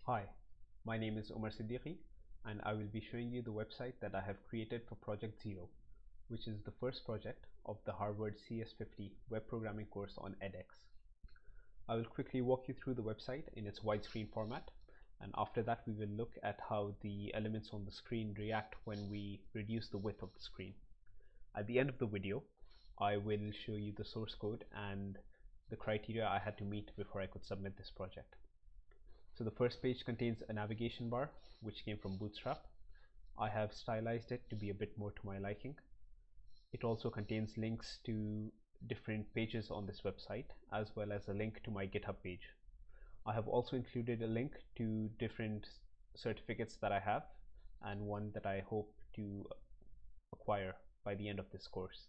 Hi, my name is Omar Siddiqui, and I will be showing you the website that I have created for Project0, which is the first project of the Harvard CS50 web programming course on edX. I will quickly walk you through the website in its widescreen format, and after that we will look at how the elements on the screen react when we reduce the width of the screen. At the end of the video, I will show you the source code and the criteria I had to meet before I could submit this project. So the first page contains a navigation bar, which came from Bootstrap. I have stylized it to be a bit more to my liking. It also contains links to different pages on this website, as well as a link to my GitHub page. I have also included a link to different certificates that I have, and one that I hope to acquire by the end of this course.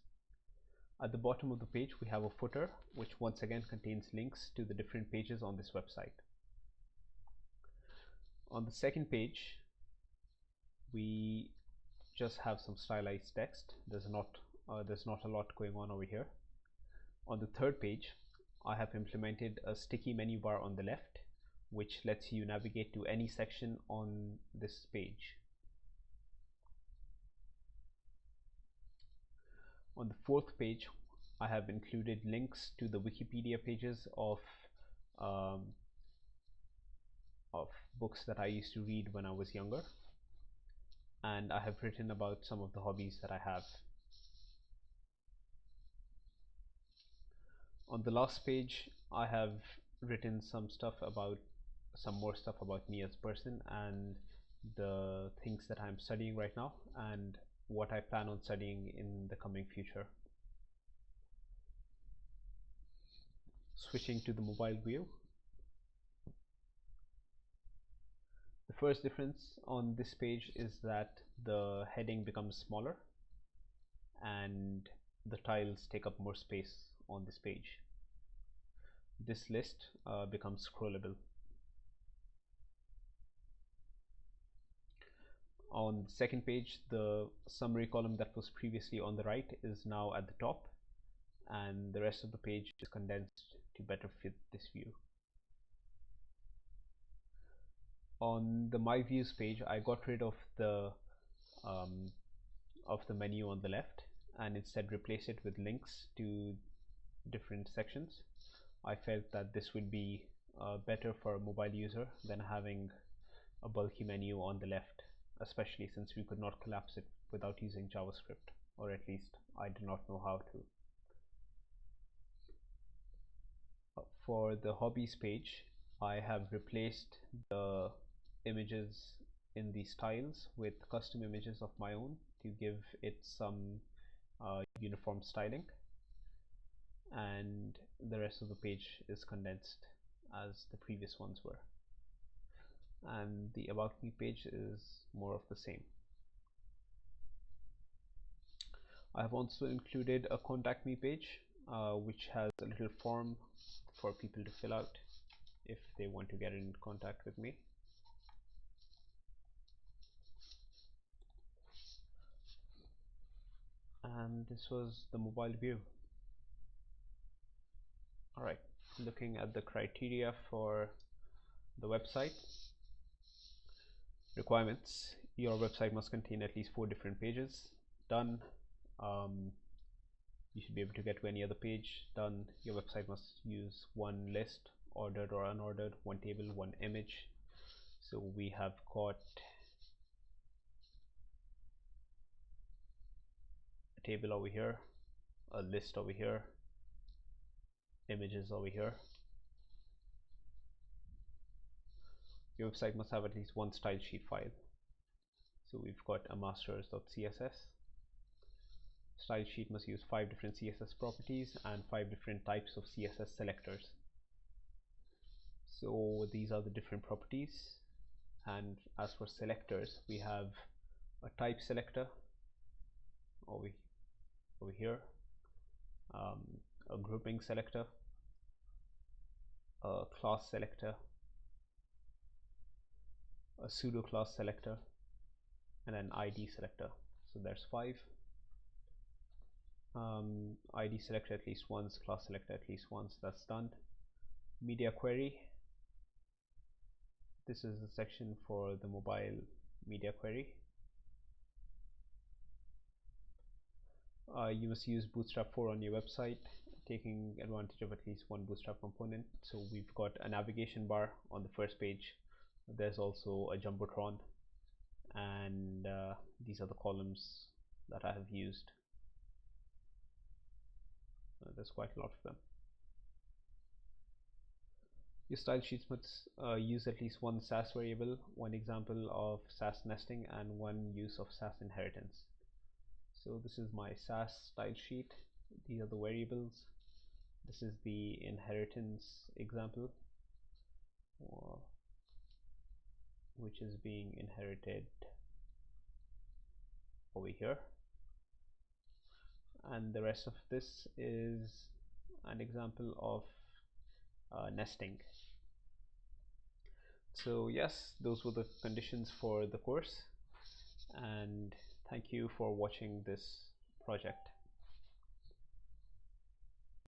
At the bottom of the page, we have a footer, which once again contains links to the different pages on this website. On the second page, we just have some stylized text. There's not a lot going on over here. On the third page, I have implemented a sticky menu bar on the left, which lets you navigate to any section on this page. On the fourth page, I have included links to the Wikipedia pages of books that I used to read when I was younger, and I have written about some of the hobbies that I have. On the last page, I have written some more stuff about me as a person and the things that I'm studying right now and what I plan on studying in the coming future. Switching to the mobile view. The first difference on this page is that the heading becomes smaller and the tiles take up more space on this page. This list becomes scrollable. On the second page, the summary column that was previously on the right is now at the top, and the rest of the page is condensed to better fit this view. On the My Views page, I got rid of the menu on the left and instead replaced it with links to different sections. I felt that this would be better for a mobile user than having a bulky menu on the left, especially since we could not collapse it without using JavaScript, or at least I did not know how to. For the hobbies page, I have replaced the images in these tiles with custom images of my own to give it some uniform styling, and the rest of the page is condensed as the previous ones were, and the About Me page is more of the same. I have also included a Contact Me page, which has a little form for people to fill out if they want to get in contact with me. And this was the mobile view. Alright, looking at the criteria for the website. Requirements: your website must contain at least 4 different pages. Done. You should be able to get to any other page. Done. Your website must use one list, ordered or unordered, one table, one image. So we have got a table over here, a list over here, images over here. Your website must have at least one style sheet file. So we've got a masters.css. Style sheet must use 5 different CSS properties and 5 different types of CSS selectors. So these are the different properties, and as for selectors, we have a type selector over here, a grouping selector, a class selector, a pseudo class selector, and an ID selector. So there's 5. ID selector at least once, class selector at least once. That's done. Media query. This is the section for the mobile media query. You must use Bootstrap 4 on your website, taking advantage of at least one Bootstrap component. So we've got a navigation bar on the first page. There's also a Jumbotron, and these are the columns that I have used. There's quite a lot of them. Your style sheets must use at least one Sass variable, one example of Sass nesting, and one use of Sass inheritance. So this is my Sass style sheet. These are the variables. This is the inheritance example, which is being inherited over here. And the rest of this is an example of nesting. So yes, those were the conditions for the course, and thank you for watching this project.